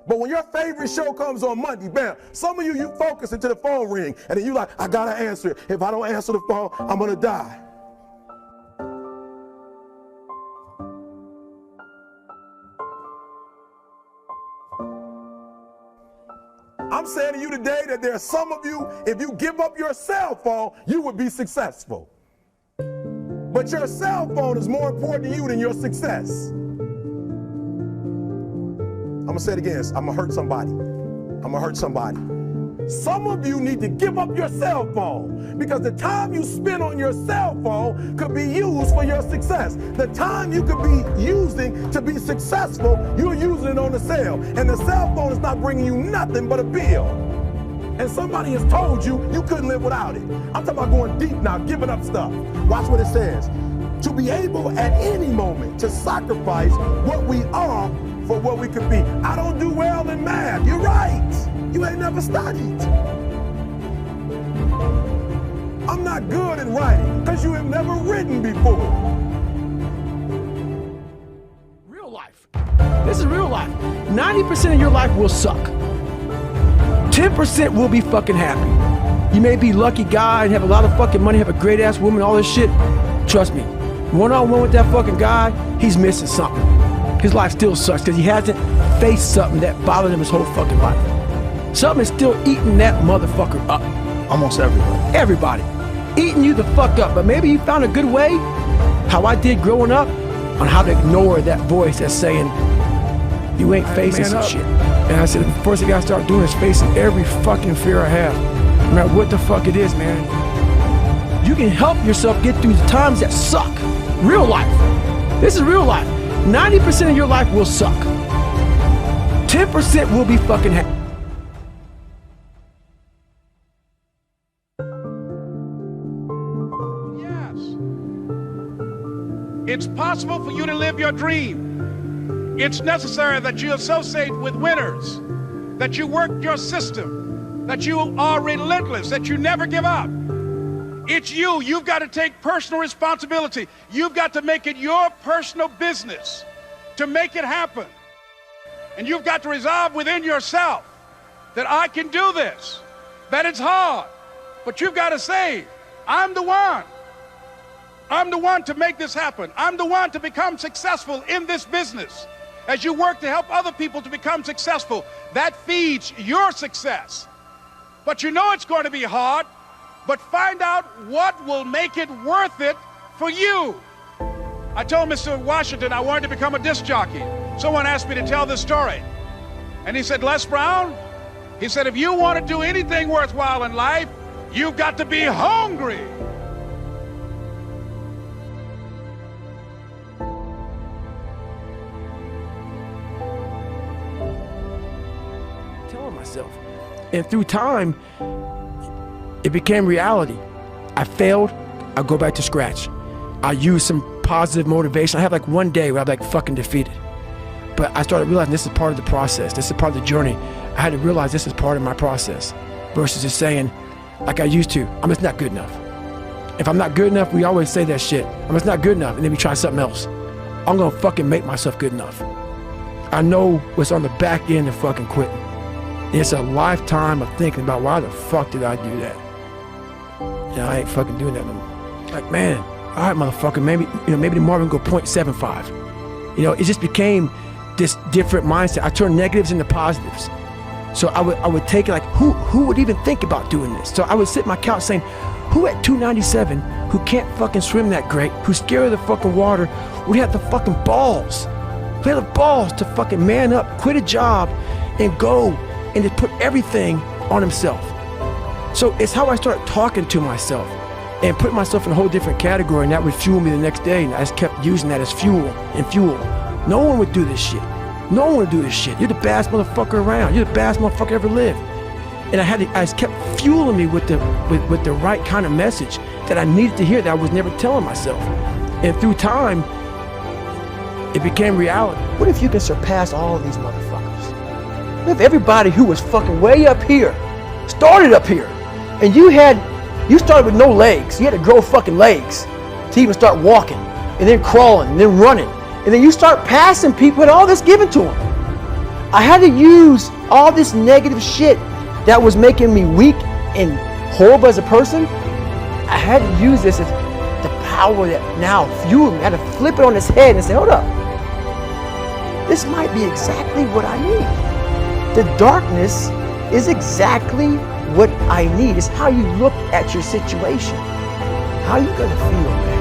But when your favorite show comes on Monday, bam, some of you focus until the phone ring, and then you like, I gotta answer it. If I don't answer the phone, I'm gonna die. I'm saying to you today that there are some of you, if you give up your cell phone, you would be successful. But your cell phone is more important to you than your success. I'm gonna say it again. I'm gonna hurt somebody. I'm gonna hurt somebody. Some of you need to give up your cell phone because the time you spend on your cell phone could be used for your success. The time you could be using to be successful, you're using it on the cell. And the cell phone is not bringing you nothing but a bill. And somebody has told you you couldn't live without it. I'm talking about going deep now, giving up stuff. Watch what it says. To be able at any moment to sacrifice what we are for what we could be. I don't do well in math. You're right. You ain't never studied. I'm not good at writing because you have never written before. Real life. This is real life. 90% of your life will suck. 10% will be fucking happy. You may be a lucky guy and have a lot of fucking money, have a great ass woman, all this shit. Trust me, one-on-one with that fucking guy, he's missing something. His life still sucks because he hasn't faced something that bothered him his whole fucking life. Something is still eating that motherfucker up. Almost everybody. Everybody. Eating you the fuck up. But maybe you found a good way, how I did growing up, on how to ignore that voice that's saying, you ain't facing some shit. And I said, the first thing I gotta start doing is facing every fucking fear I have. No matter what the fuck it is, man. You can help yourself get through the times that suck. Real life. This is real life. 90% of your life will suck. 10% will be fucking happy. Yes. It's possible for you to live your dream. It's necessary that you associate with winners, that you work your system, that you are relentless, that you never give up. It's you. You've got to take personal responsibility. You've got to make it your personal business to make it happen. And you've got to resolve within yourself that I can do this, that it's hard, but you've got to say, I'm the one. I'm the one to make this happen. I'm the one to become successful in this business. As you work to help other people to become successful, that feeds your success. But you know it's going to be hard. But find out what will make it worth it for you. I told Mr. Washington I wanted to become a disc jockey. Someone asked me to tell this story. And he said, Les Brown, he said, if you want to do anything worthwhile in life, you've got to be hungry. Telling myself. And through time, it became reality. I failed, I go back to scratch. I use some positive motivation. I have like one day where I'm like fucking defeated. But I started realizing this is part of the process. This is part of the journey. I had to realize this is part of my process versus just saying, like I used to, I'm just not good enough. If I'm not good enough, we always say that shit. I'm just not good enough, and then we try something else. I'm gonna fucking make myself good enough. I know what's on the back end of fucking quitting. It's a lifetime of thinking about why the fuck did I do that? Yeah, I ain't fucking doing that no more. Like, man, all right, motherfucker, maybe tomorrow we can go 0.75. You know, it just became this different mindset. I turned negatives into positives. So I would take it like, who would even think about doing this? So I would sit on my couch saying, who at 297, who can't fucking swim that great, who's scared of the fucking water, would have the fucking balls? Who have the balls to fucking man up, quit a job, and go and just put everything on himself? So it's how I started talking to myself and put myself in a whole different category, and that would fuel me the next day, and I just kept using that as fuel. No one would do this shit. No one would do this shit. You're the baddest motherfucker around. You're the baddest motherfucker ever lived. And I just kept fueling me with the right kind of message that I needed to hear that I was never telling myself. And through time, it became reality. What if you can surpass all of these motherfuckers? What if everybody who was fucking way up here started up here? And you started with no legs. You had to grow fucking legs to even start walking, and then crawling, and then running. And then you start passing people and all this given to them. I had to use all this negative shit that was making me weak and horrible as a person. I had to use this as the power that now fueled me. I had to flip it on its head and say, hold up. This might be exactly what I need. The darkness is exactly what I need. It's how you look at your situation. How are you gonna feel, man?